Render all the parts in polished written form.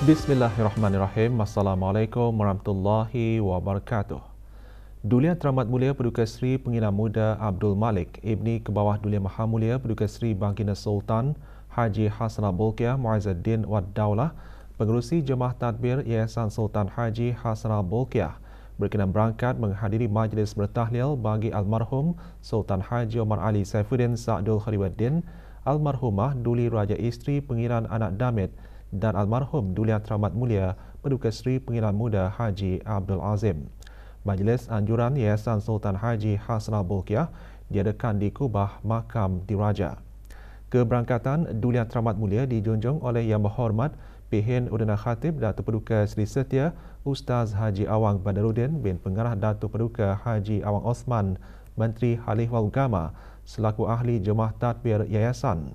Bismillahirrahmanirrahim. Assalamualaikum warahmatullahi wabarakatuh. Duli Yang Teramat Mulia Paduka Seri Pengiran Muda Abdul Malik Ibni Kebawah Duli Yang Maha Mulia Paduka Seri Baginda Sultan Haji Hassanal Bolkiah Muizzuddin Wad Daulah, Pengerusi Jemaah Tadbir Yayasan Sultan Haji Hassanal Bolkiah berkenan berangkat menghadiri majlis bertahlil bagi almarhum Sultan Haji Omar Ali Saifuddin Sa'dul Khairuddin, almarhumah Duli Raja Isteri Pengiran Anak Damit dan almarhum Duli Yang Teramat Mulia Paduka Seri Pengiran Muda Haji Abdul Azim. Majlis anjuran Yayasan Sultan Haji Hassanal Bolkiah diadakan di Kubah Makam Diraja. Keberangkatan Duli Yang Teramat Mulia dijunjung oleh Yang Berhormat Pihin Udana Khatib Datuk Paduka Seri Setia Ustaz Haji Awang Badarudin bin Pengarah Datuk Paduka Haji Awang Osman, Menteri Halihwal Agama selaku Ahli Jemaah Tadbir Yayasan.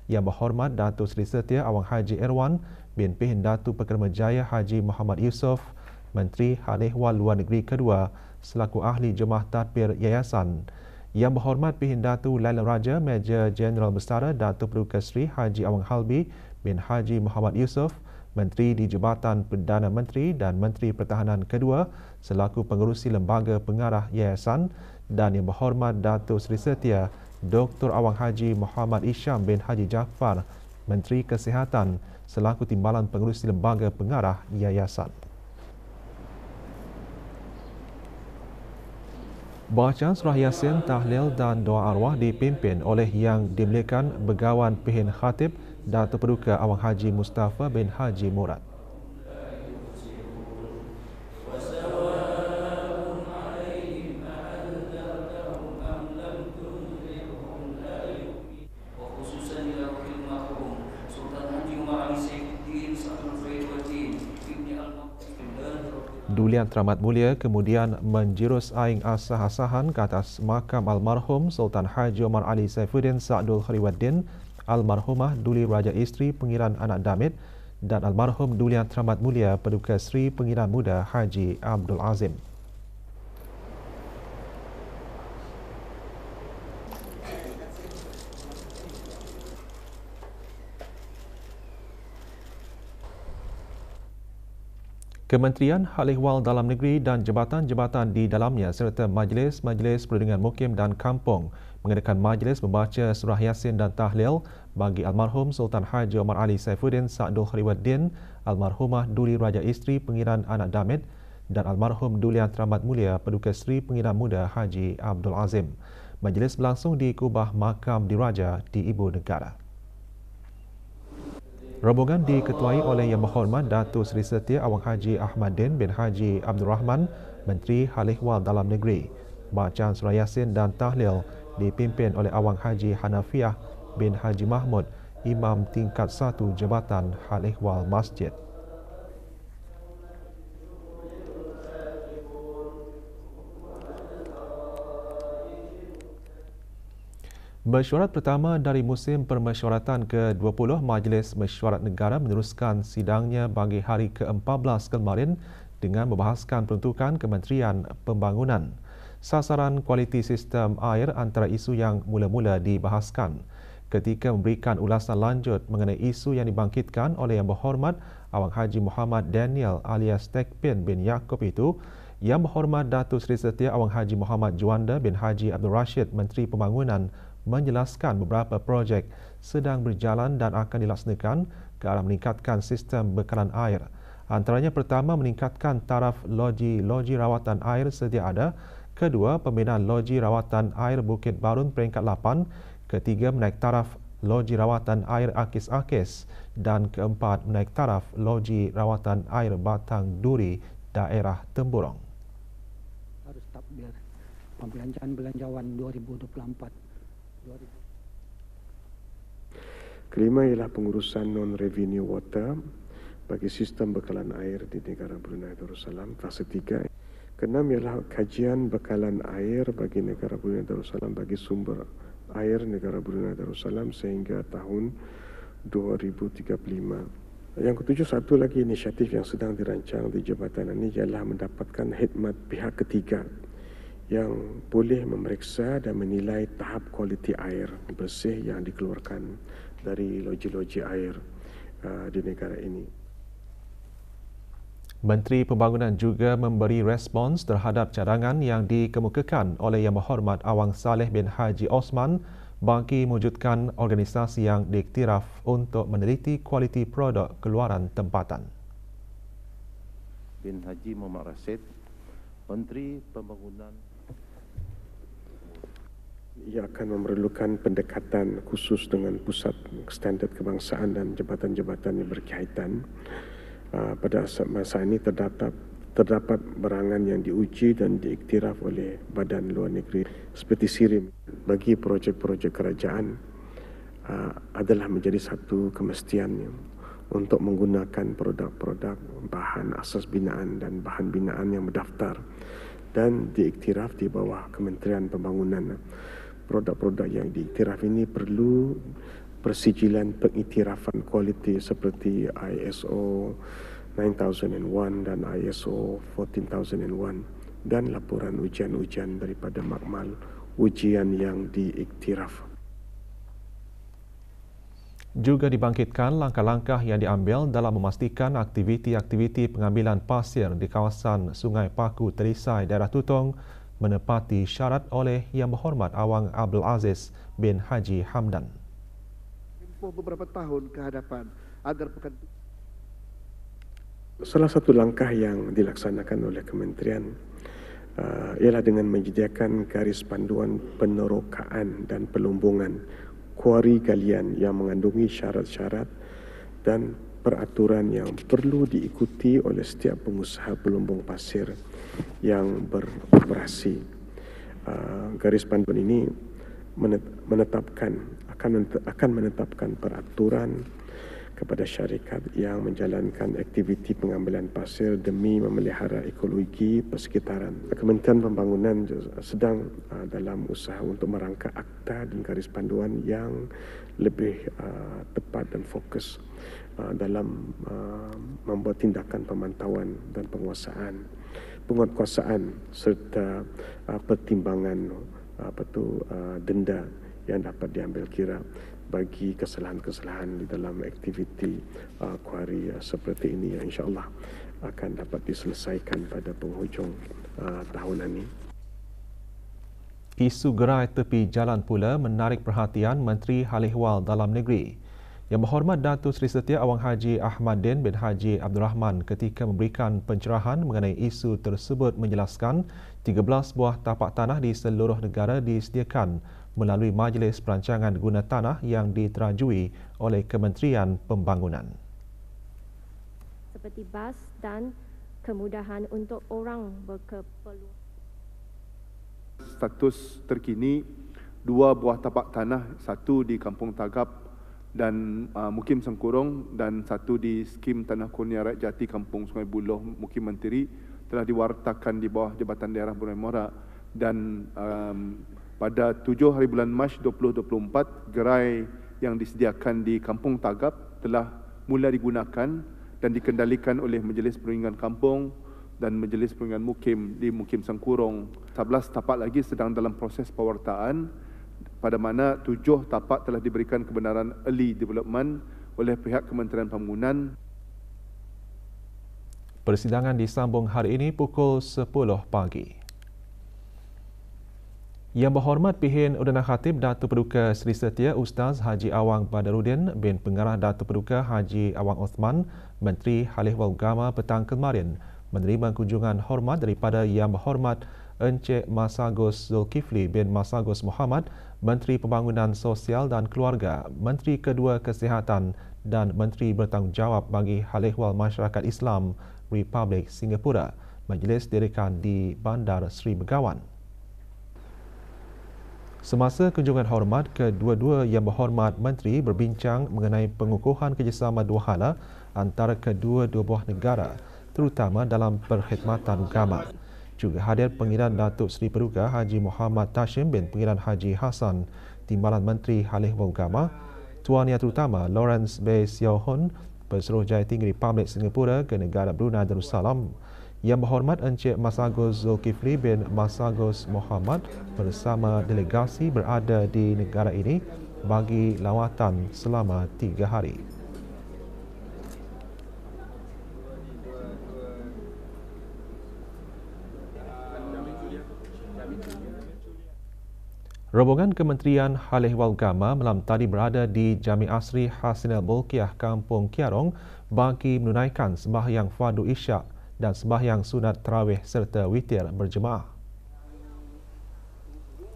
Yang Berhormat Datuk Seri Setia Awang Haji Irwan bin Pihin Datuk Pekerma Jaya Haji Muhammad Yusof, Menteri Halihwal Luar Negeri Kedua selaku Ahli Jemaah Tadbir Yayasan. Yang Berhormat Pihin Datuk Laila Raja Major Jeneral Besara Datuk Paduka Seri Haji Awang Halbi bin Haji Muhammad Yusof, Menteri di Jabatan Perdana Menteri dan Menteri Pertahanan Kedua selaku Pengerusi Lembaga Pengarah Yayasan, dan Yang Berhormat Datuk Seri Setia Dr. Awang Haji Muhammad Isham bin Haji Jaafar, Menteri Kesihatan selaku Timbalan Pengerusi Lembaga Pengarah Yayasan. Bacaan surah Yasin, tahlil dan doa arwah dipimpin oleh Yang Dimuliakan Begawan Pihin Khatib Datuk Paduka Awang Haji Mustafa bin Haji Murad. Duli Yang Teramat Mulia kemudian menjurus aing asah-asahan ke atas makam almarhum Sultan Haji Omar Ali Saifuddin Sa'dul Khairuddin, almarhumah Duli Raja Isteri Pengiran Anak Damit dan almarhum Duli Yang Teramat Mulia Paduka Seri Pengiran Muda Haji Abdul Azim. Kementerian Halihwal Dalam Negeri dan jabatan-jabatan di dalamnya serta majlis-majlis perlindungan mukim dan kampung mengadakan majlis membaca surah Yasin dan tahlil bagi almarhum Sultan Haji Omar Ali Saifuddin Sa'dul Khairuddin, almarhumah Duli Raja Isteri Pengiran Anak Damit dan almarhum Duli Yang Teramat Mulia Paduka Seri Pengiran Muda Haji Abdul Azim. Majlis berlangsung di Kubah Makam Diraja di Ibu Negara. Rombongan diketuai oleh Yang Berhormat Datuk Seri Setia Awang Haji Ahmaddin bin Haji Abdul Rahman, Menteri Halihwal Dalam Negeri. Bacaan surah Yasin dan tahlil dipimpin oleh Awang Haji Hanafiah bin Haji Mahmud, Imam Tingkat 1 Jabatan Halihwal Masjid. Mesyuarat pertama dari musim permesyuaratan ke-20 Majlis Mesyuarat Negara meneruskan sidangnya bagi hari ke-14 kemarin dengan membahaskan peruntukan Kementerian Pembangunan. Sasaran kualiti sistem air antara isu yang mula-mula dibahaskan. Ketika memberikan ulasan lanjut mengenai isu yang dibangkitkan oleh Yang Berhormat Awang Haji Muhammad Daniel alias Tekpin bin Yaakob itu, Yang Berhormat Datuk Seri Setia Awang Haji Muhammad Juanda bin Haji Abdul Rashid, Menteri Pembangunan, menjelaskan beberapa projek sedang berjalan dan akan dilaksanakan ke arah meningkatkan sistem bekalan air. Antaranya pertama, meningkatkan taraf loji rawatan air sedia ada. Kedua, pembinaan loji rawatan air Bukit Barun peringkat 8. Ketiga, menaik taraf loji rawatan air Akis-Akis. Dan keempat, menaik taraf loji rawatan air Batang Duri, daerah Temburong. Harus takbir pembelanjaan 2024. Kelima ialah pengurusan non-revenue water bagi sistem bekalan air di negara Brunei Darussalam, fasa 3. Keenam ialah kajian bekalan air bagi negara Brunei Darussalam bagi sumber air negara Brunei Darussalam sehingga tahun 2035. Yang ketujuh, satu lagi inisiatif yang sedang dirancang di jabatan ini ialah mendapatkan khidmat pihak ketiga yang boleh memeriksa dan menilai tahap kualiti air bersih yang dikeluarkan dari loji-loji air di negara ini. Menteri Pembangunan juga memberi respons terhadap cadangan yang dikemukakan oleh Yang Berhormat Awang Saleh bin Haji Osman bagi mewujudkan organisasi yang diiktiraf untuk meneliti kualiti produk keluaran tempatan. Bin Haji Muhammad Rashid, Menteri Pembangunan. Ia akan memerlukan pendekatan khusus dengan pusat standard kebangsaan dan jabatan-jabatan yang berkaitan. Pada masa ini terdapat barangan yang diuji dan diiktiraf oleh badan luar negeri seperti SIRIM. Bagi projek-projek kerajaan adalah menjadi satu kemestian untuk menggunakan produk-produk bahan asas binaan dan bahan binaan yang berdaftar dan diiktiraf di bawah Kementerian Pembangunan. Produk-produk yang diiktiraf ini perlu persijilan pengiktirafan kualiti seperti ISO 9001 dan ISO 14001 dan laporan ujian-ujian daripada makmal ujian yang diiktiraf. Juga dibangkitkan langkah-langkah yang diambil dalam memastikan aktiviti-aktiviti pengambilan pasir di kawasan Sungai Paku Terisai, Daerah Tutong menepati syarat oleh Yang Berhormat Awang Abdul Aziz bin Haji Hamdan. Tempoh beberapa tahun ke hadapan agar pekan. Salah satu langkah yang dilaksanakan oleh kementerian ialah dengan menyediakan garis panduan penerokaan dan pelumbungan kuari galian yang mengandungi syarat-syarat dan peraturan yang perlu diikuti oleh setiap pengusaha pelumbung pasir yang beroperasi. Garis panduan ini akan menetapkan peraturan kepada syarikat yang menjalankan aktiviti pengambilan pasir demi memelihara ekologi persekitaran. Kementerian Pembangunan sedang dalam usaha untuk merangka akta dan garis panduan yang lebih tepat dan fokus dalam membuat tindakan pemantauan dan penguatkuasaan serta pertimbangan denda yang dapat diambil kira bagi kesalahan-kesalahan di dalam aktiviti kuari seperti ini yang insya-Allah akan dapat diselesaikan pada penghujung tahun ini. Isu gerai tepi jalan pula menarik perhatian Menteri Hal Ehwal Dalam Negeri. Yang Berhormat Datuk Seri Setia Awang Haji Ahmaddin bin Haji Abdul Rahman ketika memberikan pencerahan mengenai isu tersebut menjelaskan 13 buah tapak tanah di seluruh negara disediakan melalui Majlis Perancangan Guna Tanah yang diterajui oleh Kementerian Pembangunan. Seperti bas dan kemudahan untuk orang berkeperluan. Status terkini 2 buah tapak tanah, satu di Kampung Tagap dan Mukim Sengkurong dan satu di skim Tanah Kurnia Rakyat Jati Kampung Sungai Buloh Mukim Menteri telah diwartakan di bawah Jabatan Daerah Brunei Mora dan pada 7 hari bulan Mac 2024 gerai yang disediakan di Kampung Tagap telah mula digunakan dan dikendalikan oleh Majlis Perundingan Kampung dan Majlis Perundingan Mukim di Mukim Sengkurong. 11 tapak lagi sedang dalam proses pewartaan, pada mana 7 tapak telah diberikan kebenaran early development oleh pihak Kementerian Pembangunan. Persidangan disambung hari ini pukul 10 pagi. Yang Berhormat Pihin Udana Khatib Datuk Paduka Seri Setia Ustaz Haji Awang Badaruddin bin Pengarah Datuk Paduka Haji Awang Osman, Menteri Hal Ehwal Agama petang kemarin menerima kunjungan hormat daripada Yang Berhormat Encik Masagos Zulkifli bin Masagos Muhammad, Menteri Pembangunan Sosial dan Keluarga, Menteri Kedua Kesihatan dan Menteri Bertanggungjawab bagi Hal Ehwal Masyarakat Islam Republik Singapura, Majlis didirikan di Bandar Seri Begawan. Semasa kunjungan hormat, kedua-dua Yang Berhormat Menteri berbincang mengenai pengukuhan kerjasama dua hala antara kedua-dua buah negara, terutama dalam perkhidmatan agama. Juga hadir Pengiran Datuk Seri Paduka Haji Muhammad Tashim bin Pengiran Haji Hassan, Timbalan Menteri Hal Ehwal Agama, Tuan Yang Terutama Lawrence B. Siao Hun, Pesuruhjaya Tinggi Republik Singapura ke negara Brunei Darussalam, Yang Berhormat Encik Masagos Zulkifli bin Masagos Muhammad bersama delegasi berada di negara ini bagi lawatan selama 3 hari. Rombongan Kementerian Hal Ehwal Agama malam tadi berada di Jami Asri Hasanil Bolkiah Kampung Kiarong bagi menunaikan sembahyang fardu isyak dan sembahyang sunat tarawih serta witir berjemaah.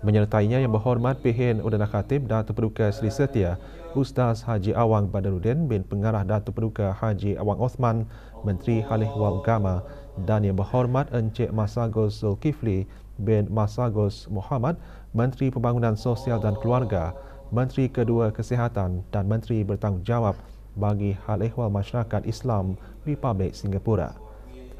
Menyertainya Yang Berhormat P.H. Udana Khatib Datuk Paduka Seri Setia Ustaz Haji Awang Badaruddin bin Pengarah Datuk Paduka Haji Awang Osman, Menteri Hal Ehwal Agama, dan Yang Berhormat Encik Masagos Zulkifli bin Masagos Muhammad, Menteri Pembangunan Sosial dan Keluarga, Menteri Kedua Kesihatan dan Menteri Bertanggungjawab bagi Hal Ehwal Masyarakat Islam Republik Singapura.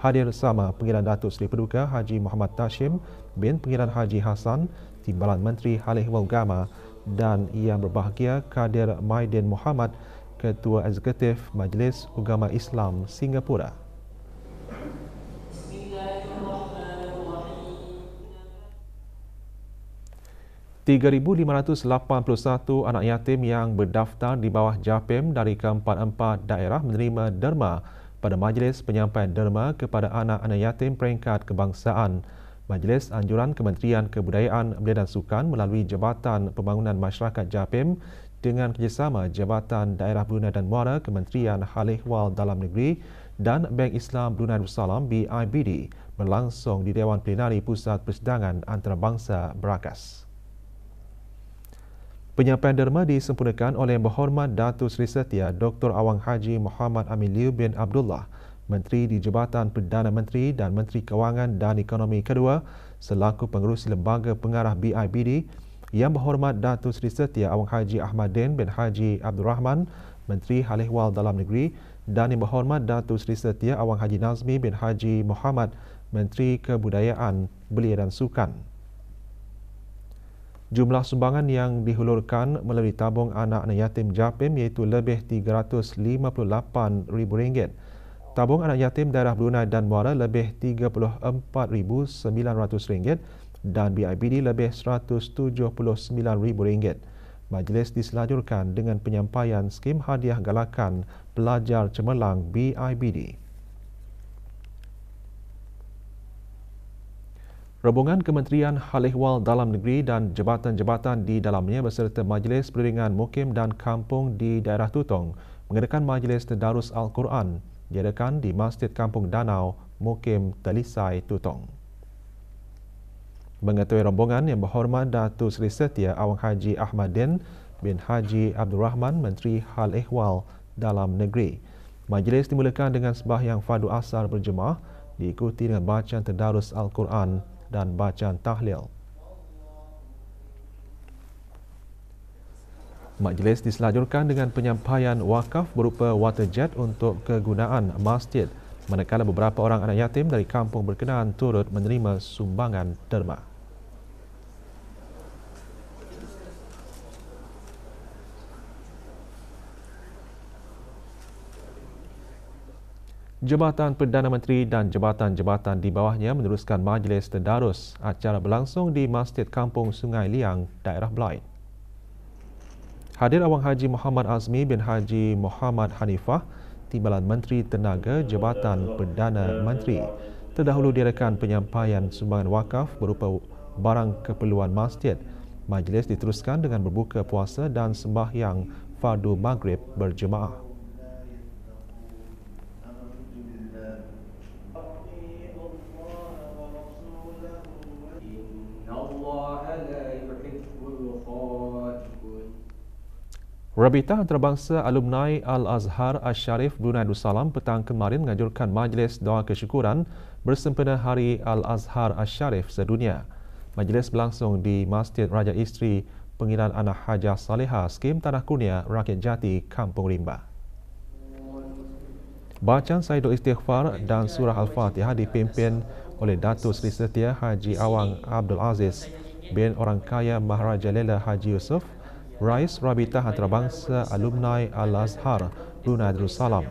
Hadir bersama Pengirian Datuk Seri Paduka Haji Muhammad Tashim bin Pengirian Haji Hassan, Timbalan Menteri Hal Ehwal Agama, dan yang berbahagia Kadir Maidin Muhammad, Ketua Eksekutif Majlis Ugama Islam Singapura. ...3,581 anak yatim yang berdaftar di bawah JAPIM dari ke-44 daerah menerima derma pada Majlis Penyampaian Derma kepada anak-anak yatim peringkat kebangsaan. Majlis Anjuran Kementerian Kebudayaan, Belia dan Sukan melalui Jabatan Pembangunan Masyarakat JAPIM dengan kerjasama Jabatan Daerah Brunei dan Muara, Kementerian Hal Ehwal Dalam Negeri dan Bank Islam Brunei Darussalam BIBD berlangsung di Dewan Plenari Pusat Persidangan Antarabangsa Berakas. Penyampaian derma disempurnakan oleh Yang Berhormat Datuk Seri Setia Dr. Awang Haji Muhammad Amin Liu bin Abdullah, Menteri di Jabatan Perdana Menteri dan Menteri Kewangan dan Ekonomi Kedua selaku pengerusi Lembaga Pengarah BIBD, Yang Berhormat Datuk Seri Setia Awang Haji Ahmadin bin Haji Abdul Rahman, Menteri Hal Ehwal Dalam Negeri, dan Yang Berhormat Datuk Seri Setia Awang Haji Nazmi bin Haji Muhammad, Menteri Kebudayaan, Belia dan Sukan. Jumlah sumbangan yang dihulurkan melalui tabung anak-anak yatim JAPIM iaitu lebih RM358,000. Tabung anak yatim daerah Brunei dan Muara lebih RM34,900 dan BIBD lebih RM179,000. Majlis diselajurkan dengan penyampaian skim hadiah galakan pelajar cemerlang BIBD. Rombongan Kementerian Hal Ehwal Dalam Negeri dan jabatan-jabatan di dalamnya beserta Majlis Perundingan Mukim dan Kampung di daerah Tutong mengadakan Majlis Tadarus Al-Quran diadakan di Masjid Kampung Danau, Mukim Talisai, Tutong. Mengetuai rombongan Yang Berhormat Datuk Seri Setia Awang Haji Ahmadin bin Haji Abdul Rahman, Menteri Hal Ehwal Dalam Negeri. Majlis dimulakan dengan sembahyang fardu asar berjemaah diikuti dengan bacaan tadarus Al-Quran dan bacaan tahlil. Majlis diselajurkan dengan penyampaian wakaf berupa waterjet untuk kegunaan masjid, manakala beberapa orang anak yatim dari kampung berkenaan turut menerima sumbangan derma. Jabatan Perdana Menteri dan jabatan-jabatan di bawahnya meneruskan Majlis Tadarus. Acara berlangsung di Masjid Kampung Sungai Liang, daerah Blaid. Hadir Awang Haji Muhammad Azmi bin Haji Muhammad Hanifah, Timbalan Menteri Tenaga Jabatan Perdana Menteri. Terdahulu diadakan penyampaian sumbangan wakaf berupa barang keperluan masjid. Majlis diteruskan dengan berbuka puasa dan sembahyang fardu maghrib berjemaah. Rabitah Antarabangsa Alumni Al-Azhar Asy-Syarif Brunei Darussalam petang kemarin menganjurkan majlis doa kesyukuran bersempena Hari Al-Azhar Asy-Syarif sedunia. Majlis berlangsung di Masjid Raja Isteri Pengirian Anak Hajah Salehah Skim Tanah Kurnia Rakyat Jati, Kampung Rimba. Bacaan Saidul Istighfar dan Surah Al-Fatihah dipimpin oleh Datuk Seri Setia Haji Awang Abdul Aziz bin Orang Kaya Maharaja Lela Haji Yusof, Rais Rabitah Antarabangsa Alumni Al-Azhar Brunei Darussalam.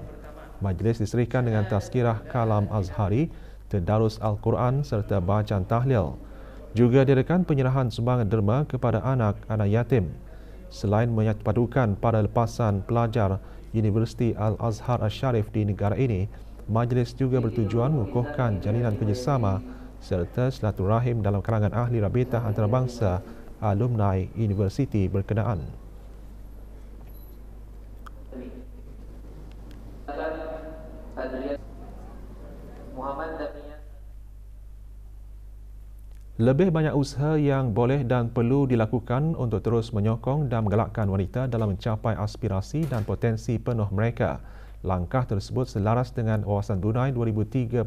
Majlis diserikan dengan tazkirah kalam Azhari, tadarus Al-Quran serta bacaan tahlil. Juga diadakan penyerahan sumbangan derma kepada anak-anak yatim. Selain menyatupadukan para lepasan pelajar Universiti Al-Azhar Asy-Syarif di negara ini, majlis juga bertujuan mengukuhkan jalinan kerjasama serta silaturahim dalam kalangan ahli rabitah antarabangsa alumni universiti berkenaan. Lebih banyak usaha yang boleh dan perlu dilakukan untuk terus menyokong dan menggalakkan wanita dalam mencapai aspirasi dan potensi penuh mereka. Langkah tersebut selaras dengan Wawasan Brunei 2035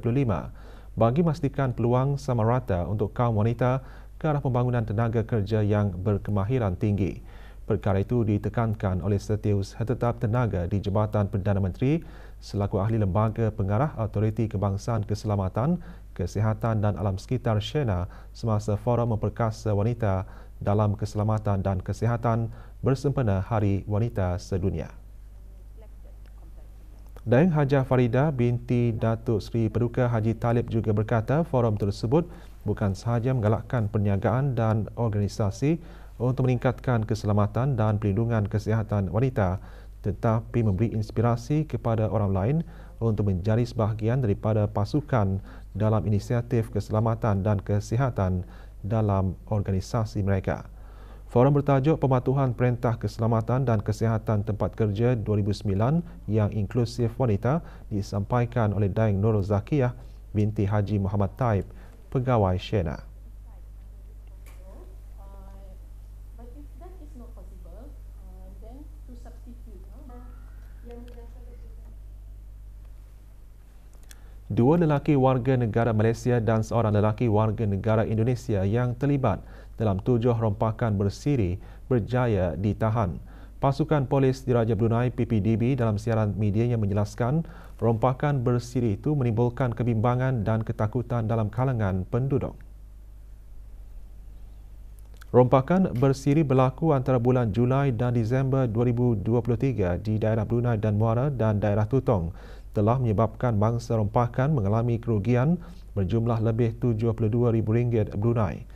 bagi memastikan peluang sama rata untuk kaum wanita ke arah pembangunan tenaga kerja yang berkemahiran tinggi. Perkara itu ditekankan oleh Setiausaha Tetap Tenaga di Jabatan Perdana Menteri selaku ahli lembaga pengarah Autoriti Kebangsaan Keselamatan, Kesihatan dan Alam Sekitar SHENA semasa Forum Memperkasa Wanita dalam Keselamatan dan Kesihatan bersempena Hari Wanita Sedunia. Daeng Hajah Farida binti Datuk Seri Paduka Haji Talib juga berkata forum tersebut bukan sahaja menggalakkan perniagaan dan organisasi untuk meningkatkan keselamatan dan perlindungan kesihatan wanita tetapi memberi inspirasi kepada orang lain untuk menjadi sebahagian daripada pasukan dalam inisiatif keselamatan dan kesihatan dalam organisasi mereka. Forum bertajuk Pematuhan Perintah Keselamatan dan Kesihatan Tempat Kerja 2009 yang inklusif wanita disampaikan oleh Daeng Nurul Zakiyah binti Haji Muhammad Taib, pegawai SHENA. Dua lelaki warga negara Malaysia dan seorang lelaki warga negara Indonesia yang terlibat dalam 7 rompakan bersiri berjaya ditahan. Pasukan Polis Diraja Brunei PPDB dalam siaran medianya menjelaskan rompakan bersiri itu menimbulkan kebimbangan dan ketakutan dalam kalangan penduduk. Rompakan bersiri berlaku antara bulan Julai dan Disember 2023 di daerah Brunei dan Muara dan daerah Tutong telah menyebabkan mangsa rompakan mengalami kerugian berjumlah lebih RM72,000 Brunei.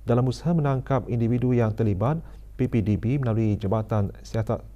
Dalam usaha menangkap individu yang terlibat, PPDB melalui Jabatan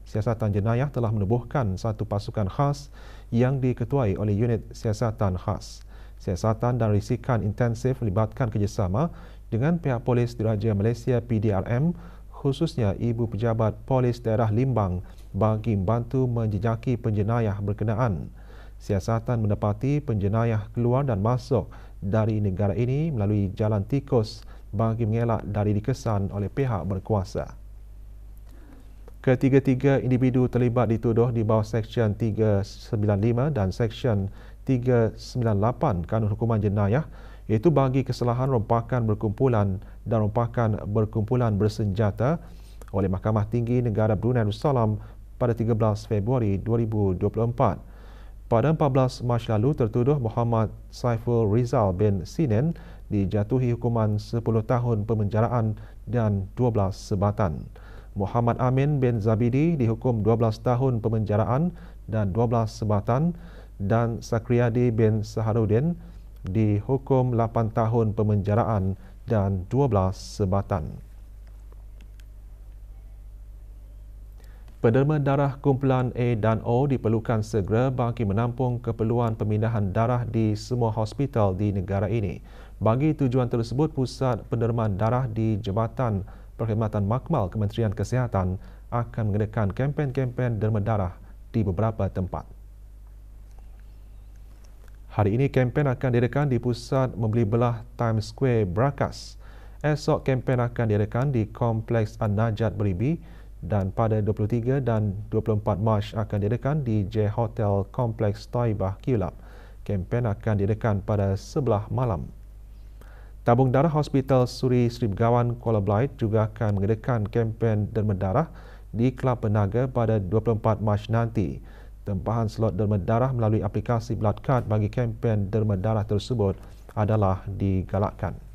Siasatan Jenayah telah menubuhkan satu pasukan khas yang diketuai oleh Unit Siasatan Khas. Siasatan dan risikan intensif melibatkan kerjasama dengan pihak Polis Diraja Malaysia PDRM, khususnya Ibu Pejabat Polis Daerah Limbang bagi membantu menjejaki penjenayah berkenaan. Siasatan mendapati penjenayah keluar dan masuk dari negara ini melalui jalan tikus bagi mengelak dari dikesan oleh pihak berkuasa. Ketiga-tiga individu terlibat dituduh di bawah Seksyen 395 dan Seksyen 398 Kanun Hukuman Jenayah iaitu bagi kesalahan rompakan berkumpulan dan rompakan berkumpulan bersenjata oleh Mahkamah Tinggi Negara Brunei Darussalam pada 13 Februari 2024. Pada 14 Mac lalu, tertuduh Muhammad Saiful Rizal bin Sinen dijatuhi hukuman 10 tahun pemenjaraan dan 12 sebatan. Muhammad Amin bin Zabidi dihukum 12 tahun pemenjaraan dan 12 sebatan dan Sakriyadi bin Saharudin dihukum 8 tahun pemenjaraan dan 12 sebatan. Penderma darah kumpulan A dan O diperlukan segera bagi menampung keperluan pemindahan darah di semua hospital di negara ini. Bagi tujuan tersebut, Pusat Pendermaan Darah di Jabatan Perkhidmatan Makmal Kementerian Kesihatan akan mengadakan kempen-kempen derma darah di beberapa tempat. Hari ini kempen akan diadakan di Pusat Membeli Belah Times Square Brakas. Esok kempen akan diadakan di Kompleks An-Najat Beribi dan pada 23 dan 24 Mac akan diadakan di J Hotel Kompleks Taibah Qulab. Kempen akan diadakan pada 11 malam. Tabung Darah Hospital Suri Sri Begawan Kuala Belait juga akan mengadakan kempen derma darah di Kelab Penaga pada 24 Mac nanti. Tempahan slot derma darah melalui aplikasi Blood Card bagi kempen derma darah tersebut adalah digalakkan.